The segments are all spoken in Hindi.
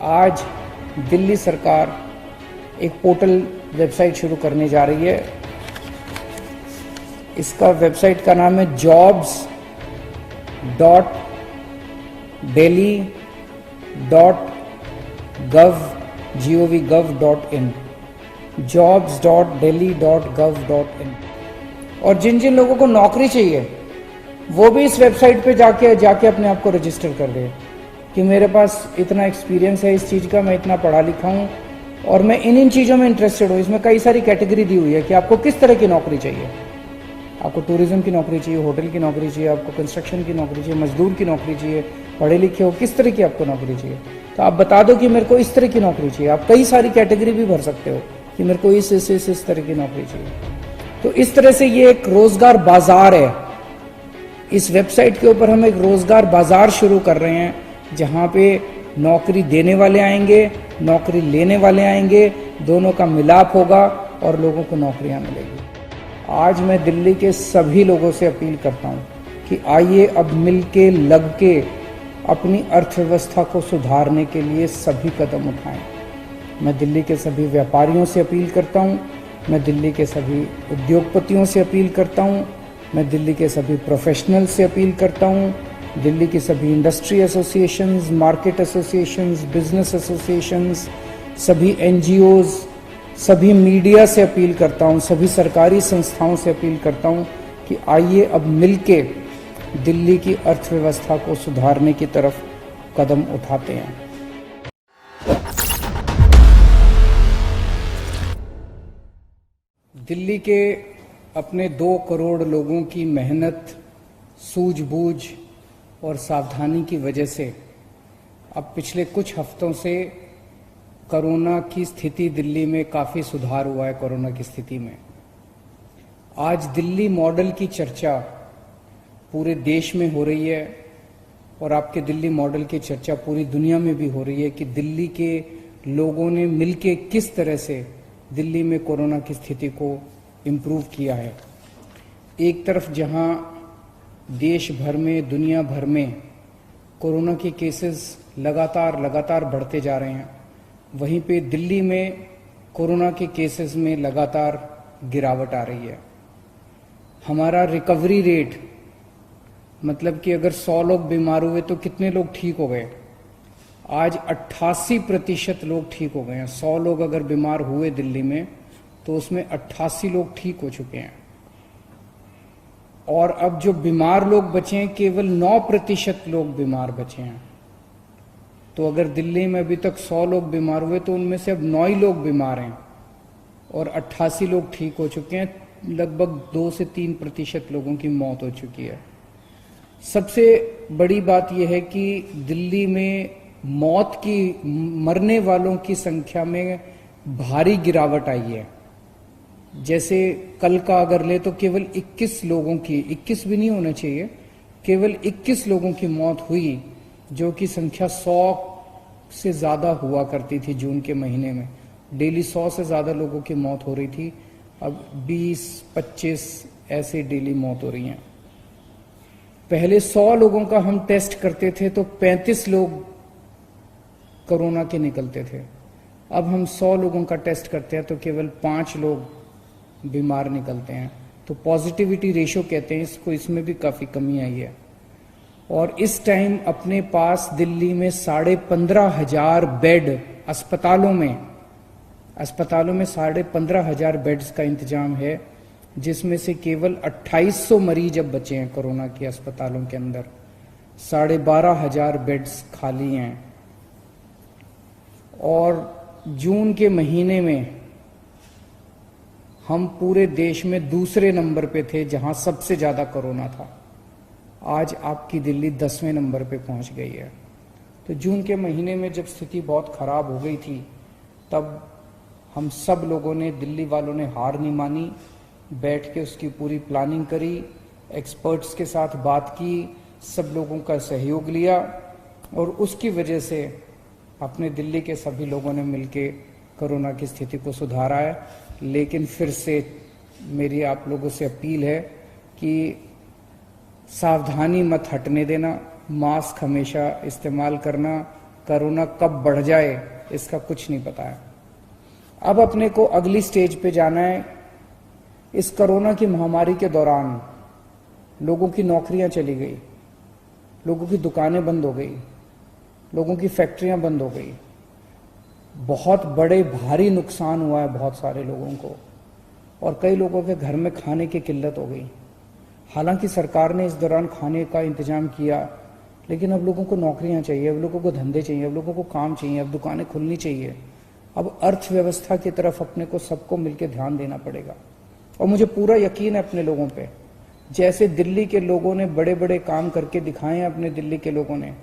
आज दिल्ली सरकार एक पोर्टल वेबसाइट शुरू करने जा रही है। इसका वेबसाइट का नाम है jobs.delhi.gov.in jobs.delhi.gov.in। और जिन जिन लोगों को नौकरी चाहिए वो भी इस वेबसाइट पे जाके अपने आप को रजिस्टर कर दे कि मेरे पास इतना एक्सपीरियंस है इस चीज़ का, मैं इतना पढ़ा लिखा हूँ और मैं इन चीज़ों में इंटरेस्टेड हूँ। इसमें कई सारी कैटेगरी दी हुई है कि आपको किस तरह की नौकरी चाहिए। आपको टूरिज्म की नौकरी चाहिए, होटल की नौकरी चाहिए, आपको कंस्ट्रक्शन की नौकरी चाहिए, मजदूर की नौकरी चाहिए, पढ़े लिखे हो, किस तरह की आपको नौकरी चाहिए। तो आप बता दो कि मेरे को इस तरह की नौकरी चाहिए। आप कई सारी कैटेगरी भी भर सकते हो कि मेरे को इस तरह की नौकरी चाहिए। तो इस तरह से ये एक रोजगार बाजार है। इस वेबसाइट के ऊपर हम एक रोजगार बाजार शुरू कर रहे हैं जहां पे नौकरी देने वाले आएंगे, नौकरी लेने वाले आएंगे, दोनों का मिलाप होगा और लोगों को नौकरियां मिलेगी। आज मैं दिल्ली के सभी लोगों से अपील करता हूं कि आइए अब मिलके लग के अपनी अर्थव्यवस्था को सुधारने के लिए सभी कदम उठाएं। मैं दिल्ली के सभी व्यापारियों से अपील करता हूं, मैं दिल्ली के सभी उद्योगपतियों से अपील करता हूं, मैं दिल्ली के सभी प्रोफेशनल से अपील करता हूं, दिल्ली की सभी industry associations, market associations, business associations, सभी एनजीओज, सभी मीडिया से अपील करता हूं, सभी सरकारी संस्थाओं से अपील करता हूं कि आइए अब मिलके दिल्ली की अर्थव्यवस्था को सुधारने की तरफ कदम उठाते हैं। दिल्ली के अपने 2 करोड़ लोगों की मेहनत, सूझबूझ और सावधानी की वजह से अब पिछले कुछ हफ्तों से कोरोना की स्थिति दिल्ली में काफ़ी सुधार हुआ है। कोरोना की स्थिति में आज दिल्ली मॉडल की चर्चा पूरे देश में हो रही है और आपके दिल्ली मॉडल की चर्चा पूरी दुनिया में भी हो रही है कि दिल्ली के लोगों ने मिलके किस तरह से दिल्ली में कोरोना की स्थिति को इम्प्रूव किया है। एक तरफ जहां देश भर में, दुनिया भर में कोरोना के केसेस लगातार बढ़ते जा रहे हैं, वहीं पे दिल्ली में कोरोना के केसेस में लगातार गिरावट आ रही है। हमारा रिकवरी रेट, मतलब कि अगर 100 लोग बीमार हुए तो कितने लोग ठीक हो गए, आज 88% लोग ठीक हो गए हैं। 100 लोग अगर बीमार हुए दिल्ली में तो उसमें 88 लोग ठीक हो चुके हैं। और अब जो बीमार लोग बचे हैं केवल 9% लोग बीमार बचे हैं। तो अगर दिल्ली में अभी तक 100 लोग बीमार हुए तो उनमें से अब 9 ही लोग बीमार हैं और 88 लोग ठीक हो चुके हैं। लगभग 2 से 3% लोगों की मौत हो चुकी है। सबसे बड़ी बात यह है कि दिल्ली में मरने वालों की संख्या में भारी गिरावट आई है। जैसे कल का अगर ले तो केवल 21 लोगों की, 21 भी नहीं होना चाहिए, केवल 21 लोगों की मौत हुई, जो कि संख्या 100 से ज्यादा हुआ करती थी जून के महीने में। डेली 100 से ज्यादा लोगों की मौत हो रही थी, अब 20-25 ऐसे डेली मौत हो रही हैं। पहले 100 लोगों का हम टेस्ट करते थे तो 35 लोग कोरोना के निकलते थे। अब हम 100 लोगों का टेस्ट करते हैं तो केवल 5 लोग बीमार निकलते हैं। तो पॉजिटिविटी रेशियो कहते हैं इसको, इसमें भी काफी कमी आई है। और इस टाइम अपने पास दिल्ली में 15,500 बेड अस्पतालों में 15,500 बेड्स का इंतजाम है, जिसमें से केवल 2800 मरीज अब बचे हैं कोरोना के अस्पतालों के अंदर। 12,500 बेड्स खाली हैं। और जून के महीने में हम पूरे देश में दूसरे नंबर पे थे जहां सबसे ज्यादा कोरोना था। आज आपकी दिल्ली 10वें नंबर पे पहुंच गई है। तो जून के महीने में जब स्थिति बहुत खराब हो गई थी तब हम सब लोगों ने, दिल्ली वालों ने हार नहीं मानी, बैठ के उसकी पूरी प्लानिंग करी, एक्सपर्ट्स के साथ बात की, सब लोगों का सहयोग लिया और उसकी वजह से अपने दिल्ली के सभी लोगों ने मिलके कोरोना की स्थिति को सुधारा है। लेकिन फिर से मेरी आप लोगों से अपील है कि सावधानी मत हटने देना, मास्क हमेशा इस्तेमाल करना, कोरोना कब बढ़ जाए इसका कुछ नहीं पता है। अब अपने को अगली स्टेज पे जाना है। इस कोरोना की महामारी के दौरान लोगों की नौकरियां चली गई, लोगों की दुकानें बंद हो गई, लोगों की फैक्ट्रियां बंद हो गई, बहुत बड़े भारी नुकसान हुआ है बहुत सारे लोगों को, और कई लोगों के घर में खाने की किल्लत हो गई। हालांकि सरकार ने इस दौरान खाने का इंतजाम किया, लेकिन अब लोगों को नौकरियां चाहिए, अब लोगों को धंधे चाहिए, अब लोगों को काम चाहिए, अब दुकानें खुलनी चाहिए। अब अर्थव्यवस्था की तरफ अपने को सबको मिलकर ध्यान देना पड़ेगा। और मुझे पूरा यकीन है अपने लोगों पे, जैसे दिल्ली के लोगों ने बड़े बड़े काम करके दिखाए हैं अपने दिल्ली के लोगों ने,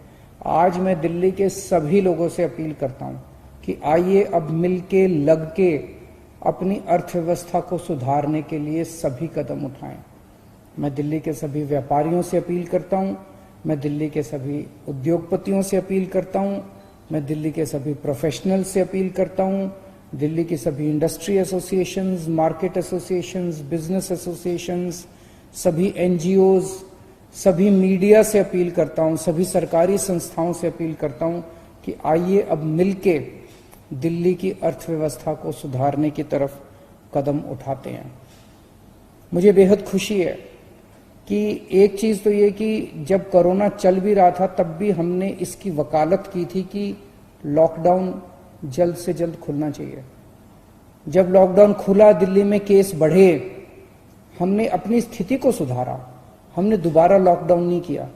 आज मैं दिल्ली के सभी लोगों से अपील करता हूं कि आइए अब मिलके लग के अपनी अर्थव्यवस्था को सुधारने के लिए सभी कदम उठाएं। मैं दिल्ली के सभी व्यापारियों से अपील करता हूं, मैं दिल्ली के सभी उद्योगपतियों से अपील करता हूं, मैं दिल्ली के सभी प्रोफेशनल से अपील करता हूं, दिल्ली की सभी industry associations, market associations, business associations, सभी एनजीओज, सभी मीडिया से अपील करता हूं, सभी सरकारी संस्थाओं से अपील करता हूं कि आइए अब मिलके दिल्ली की अर्थव्यवस्था को सुधारने की तरफ कदम उठाते हैं। मुझे बेहद खुशी है कि एक चीज तो ये कि जब कोरोना चल भी रहा था तब भी हमने इसकी वकालत की थी कि लॉकडाउन जल्द से जल्द खुलना चाहिए। जब लॉकडाउन खुला, दिल्ली में केस बढ़े, हमने अपनी स्थिति को सुधारा, हमने दोबारा लॉकडाउन नहीं किया।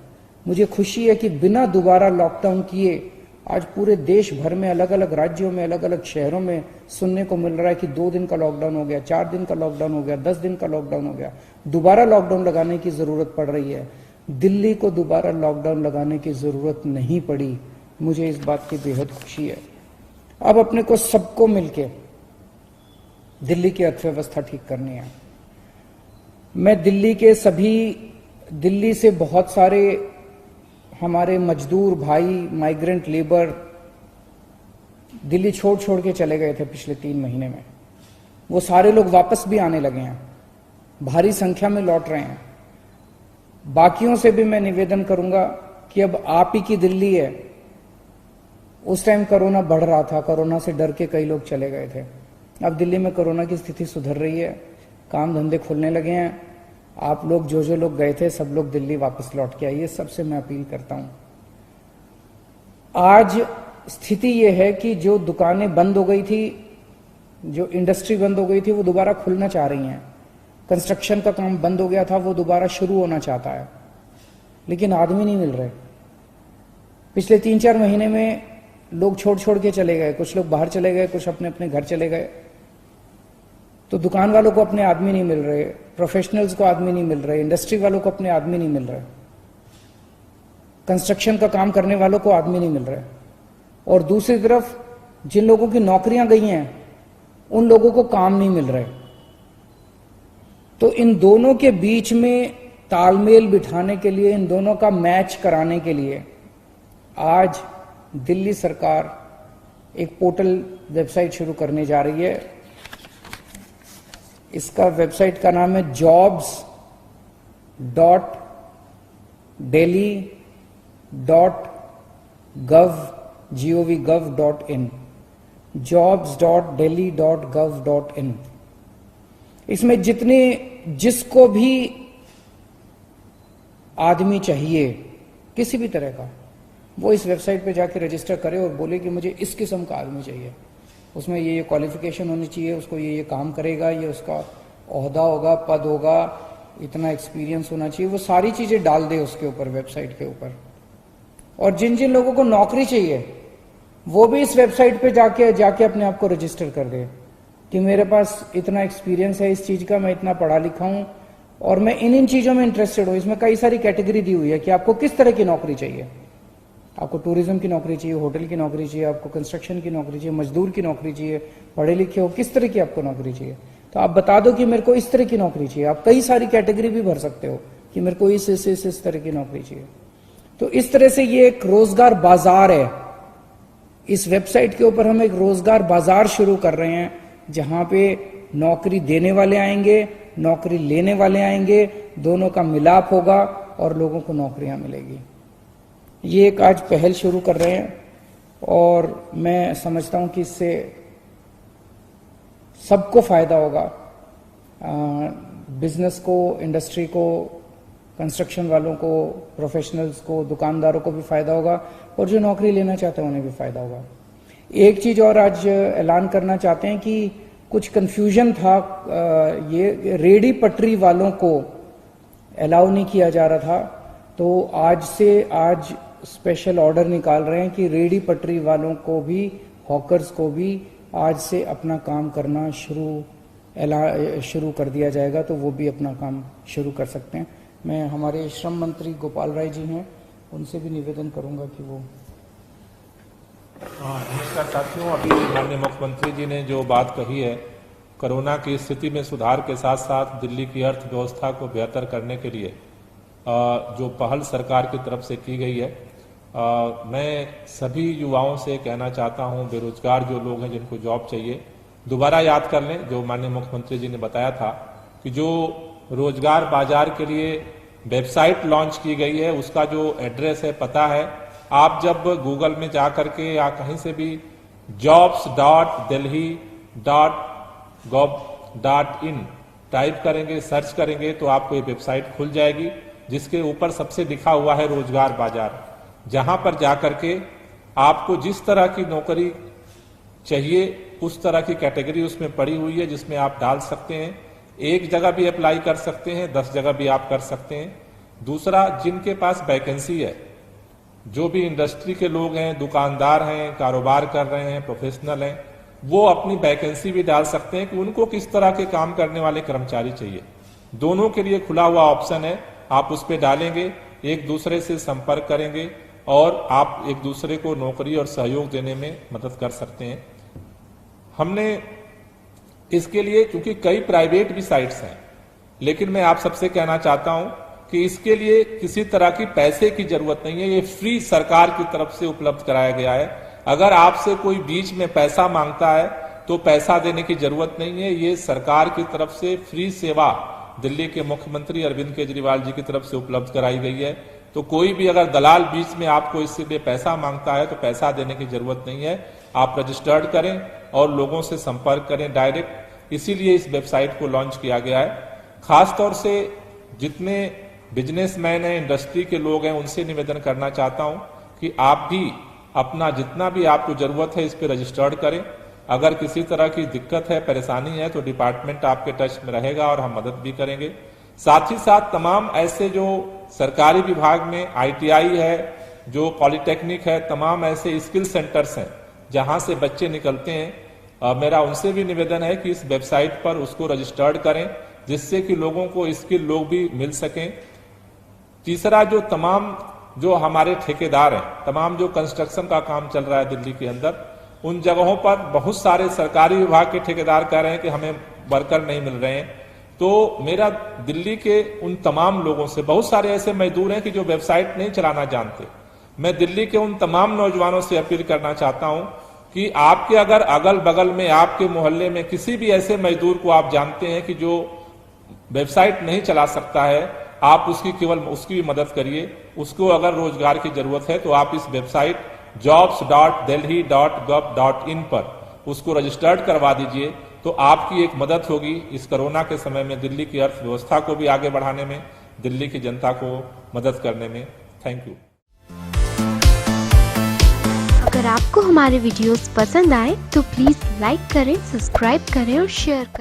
मुझे खुशी है कि बिना दोबारा लॉकडाउन किए आज पूरे देश भर में अलग अलग राज्यों में, अलग अलग शहरों में सुनने को मिल रहा है कि 2 दिन का लॉकडाउन हो गया, 4 दिन का लॉकडाउन हो गया, 10 दिन का लॉकडाउन हो गया। दोबारा लॉकडाउन लगाने की जरूरत पड़ रही है। दिल्ली को दोबारा लॉकडाउन लगाने की जरूरत नहीं पड़ी। मुझे इस बात की बेहद खुशी है। अब अपने को सबको मिलके दिल्ली की अर्थव्यवस्था ठीक करनी है। मैं दिल्ली से बहुत सारे हमारे मजदूर भाई, माइग्रेंट लेबर दिल्ली छोड़ के चले गए थे पिछले 3 महीने में। वो सारे लोग वापस भी आने लगे हैं, भारी संख्या में लौट रहे हैं। बाकियों से भी मैं निवेदन करूंगा कि अब आप ही की दिल्ली है। उस टाइम कोरोना बढ़ रहा था, कोरोना से डर के कई लोग चले गए थे। अब दिल्ली में कोरोना की स्थिति सुधर रही है, काम धंधे खुलने लगे हैं। आप लोग जो लोग गए थे सब लोग दिल्ली वापस लौट के आइए, सबसे मैं अपील करता हूं। आज स्थिति यह है कि जो दुकानें बंद हो गई थी, जो इंडस्ट्री बंद हो गई थी, वो दोबारा खुलना चाह रही हैं। कंस्ट्रक्शन का काम बंद हो गया था, वो दोबारा शुरू होना चाहता है, लेकिन आदमी नहीं मिल रहे। पिछले 3-4 महीने में लोग छोड़ के चले गए, कुछ लोग बाहर चले गए, कुछ अपने अपने घर चले गए। तो दुकान वालों को अपने आदमी नहीं मिल रहे, प्रोफेशनल्स को आदमी नहीं मिल रहे, इंडस्ट्री वालों को अपने आदमी नहीं मिल रहे, कंस्ट्रक्शन का काम करने वालों को आदमी नहीं मिल रहे। और दूसरी तरफ जिन लोगों की नौकरियां गई हैं उन लोगों को काम नहीं मिल रहे। तो इन दोनों के बीच में तालमेल बिठाने के लिए, इन दोनों का मैच कराने के लिए आज दिल्ली सरकार एक पोर्टल वेबसाइट शुरू करने जा रही है। इसका वेबसाइट का नाम है jobs.delhi.gov.in jobs.delhi.gov.in। इसमें जिसको भी आदमी चाहिए किसी भी तरह का, वो इस वेबसाइट पे जाके रजिस्टर करे और बोले कि मुझे इस किस्म का आदमी चाहिए, उसमें ये क्वालिफिकेशन होनी चाहिए, उसको ये काम करेगा, ये उसका ओहदा होगा, पद होगा, इतना एक्सपीरियंस होना चाहिए। वो सारी चीजें डाल दे उसके ऊपर, वेबसाइट के ऊपर। और जिन लोगों को नौकरी चाहिए वो भी इस वेबसाइट पे जाके अपने आप को रजिस्टर कर दे कि मेरे पास इतना एक्सपीरियंस है इस चीज का, मैं इतना पढ़ा लिखा हूं और मैं इन चीजों में इंटरेस्टेड हूं। इसमें कई सारी कैटेगरी दी हुई है कि आपको किस तरह की नौकरी चाहिए। आपको टूरिज्म की नौकरी चाहिए, होटल की नौकरी चाहिए, आपको कंस्ट्रक्शन की नौकरी चाहिए, मजदूर की नौकरी चाहिए, पढ़े लिखे हो, किस तरह की आपको नौकरी चाहिए। तो आप बता दो कि मेरे को इस तरह की नौकरी चाहिए। आप कई सारी कैटेगरी भी भर सकते हो कि मेरे को इस तरह की नौकरी चाहिए। तो इस तरह से ये एक रोजगार बाजार है। इस वेबसाइट के ऊपर हम एक रोजगार बाजार शुरू कर रहे हैं, जहां पे नौकरी देने वाले आएंगे, नौकरी लेने वाले आएंगे, दोनों का मिलाप होगा और लोगों को नौकरियां मिलेगी। ये एक आज पहल शुरू कर रहे हैं और मैं समझता हूं कि इससे सबको फायदा होगा, बिजनेस को, इंडस्ट्री को, कंस्ट्रक्शन वालों को, प्रोफेशनल्स को, दुकानदारों को भी फायदा होगा और जो नौकरी लेना चाहते हैं उन्हें भी फायदा होगा। एक चीज और आज ऐलान करना चाहते हैं कि कुछ कंफ्यूजन था, ये रेडी पटरी वालों को अलाउ नहीं किया जा रहा था, तो आज स्पेशल ऑर्डर निकाल रहे हैं कि रेडी पटरी वालों को भी, हॉकर्स को भी आज से अपना काम करना शुरू कर दिया जाएगा, तो वो भी अपना काम शुरू कर सकते हैं। मैं हमारे श्रम मंत्री गोपाल राय जी हैं, उनसे भी निवेदन करूंगा कि वो। नमस्कार साथियों, अभी माननीय मुख्यमंत्री जी ने जो बात कही है, कोरोना की स्थिति में सुधार के साथ साथ दिल्ली की अर्थव्यवस्था को बेहतर करने के लिए जो पहल सरकार की तरफ से की गई है, मैं सभी युवाओं से कहना चाहता हूं, बेरोजगार जो लोग हैं जिनको जॉब चाहिए, दोबारा याद कर लें जो माननीय मुख्यमंत्री जी ने बताया था कि जो रोजगार बाजार के लिए वेबसाइट लॉन्च की गई है, उसका जो एड्रेस है, पता है, आप जब गूगल में जा करके या कहीं से भी jobs.delhi.gov.in टाइप करेंगे, सर्च करेंगे तो आपको ये वेबसाइट खुल जाएगी, जिसके ऊपर सबसे लिखा हुआ है रोजगार बाजार, जहां पर जाकर के आपको जिस तरह की नौकरी चाहिए उस तरह की कैटेगरी उसमें पड़ी हुई है, जिसमें आप डाल सकते हैं। एक जगह भी अप्लाई कर सकते हैं, 10 जगह भी आप कर सकते हैं। दूसरा, जिनके पास वैकेंसी है, जो भी इंडस्ट्री के लोग हैं, दुकानदार हैं, कारोबार कर रहे हैं, प्रोफेशनल हैं, वो अपनी वैकेंसी भी डाल सकते हैं कि उनको किस तरह के काम करने वाले कर्मचारी चाहिए। दोनों के लिए खुला हुआ ऑप्शन है, आप उस पर डालेंगे, एक दूसरे से संपर्क करेंगे और आप एक दूसरे को नौकरी और सहयोग देने में मदद कर सकते हैं। हमने इसके लिए, क्योंकि कई प्राइवेट भी साइट्स हैं, लेकिन मैं आप सबसे कहना चाहता हूं कि इसके लिए किसी तरह की पैसे की जरूरत नहीं है, ये फ्री सरकार की तरफ से उपलब्ध कराया गया है। अगर आपसे कोई बीच में पैसा मांगता है तो पैसा देने की जरूरत नहीं है, ये सरकार की तरफ से फ्री सेवा दिल्ली के मुख्यमंत्री अरविंद केजरीवाल जी की तरफ से उपलब्ध कराई गई है। तो कोई भी अगर दलाल बीच में आपको इसके लिए पैसा मांगता है तो पैसा देने की जरूरत नहीं है, आप रजिस्टर्ड करें और लोगों से संपर्क करें डायरेक्ट। इसीलिए इस वेबसाइट को लॉन्च किया गया है। खासतौर से जितने बिजनेसमैन हैं, इंडस्ट्री के लोग हैं, उनसे निवेदन करना चाहता हूं कि आप भी अपना जितना भी आपको जरूरत है इस पर रजिस्टर्ड करें। अगर किसी तरह की दिक्कत है, परेशानी है तो डिपार्टमेंट आपके टच में रहेगा और हम मदद भी करेंगे। साथ ही साथ तमाम ऐसे जो सरकारी विभाग में ITI है, जो पॉलिटेक्निक है, तमाम ऐसे स्किल सेंटर्स हैं जहां से बच्चे निकलते हैं, मेरा उनसे भी निवेदन है कि इस वेबसाइट पर उसको रजिस्टर्ड करें, जिससे कि लोगों को स्किल लोग भी मिल सकें। तीसरा, जो हमारे ठेकेदार हैं, तमाम जो कंस्ट्रक्शन का काम चल रहा है दिल्ली के अंदर, उन जगहों पर बहुत सारे सरकारी विभाग के ठेकेदार कह रहे हैं कि हमें वर्कर नहीं मिल रहे हैं। तो मेरा दिल्ली के उन तमाम लोगों से, बहुत सारे ऐसे मजदूर हैं कि जो वेबसाइट नहीं चलाना जानते, मैं दिल्ली के उन तमाम नौजवानों से अपील करना चाहता हूं कि आपके अगर अगल बगल में, आपके मोहल्ले में किसी भी ऐसे मजदूर को आप जानते हैं कि जो वेबसाइट नहीं चला सकता है, आप उसकी भी मदद करिए। उसको अगर रोजगार की जरूरत है तो आप इस वेबसाइट jobs.delhi.gov.in पर उसको रजिस्टर्ड करवा दीजिए, तो आपकी एक मदद होगी इस कोरोना के समय में दिल्ली की अर्थव्यवस्था को भी आगे बढ़ाने में, दिल्ली की जनता को मदद करने में। Thank you. अगर आपको हमारे वीडियोस पसंद आए तो प्लीज लाइक करें, सब्सक्राइब करें और शेयर करें।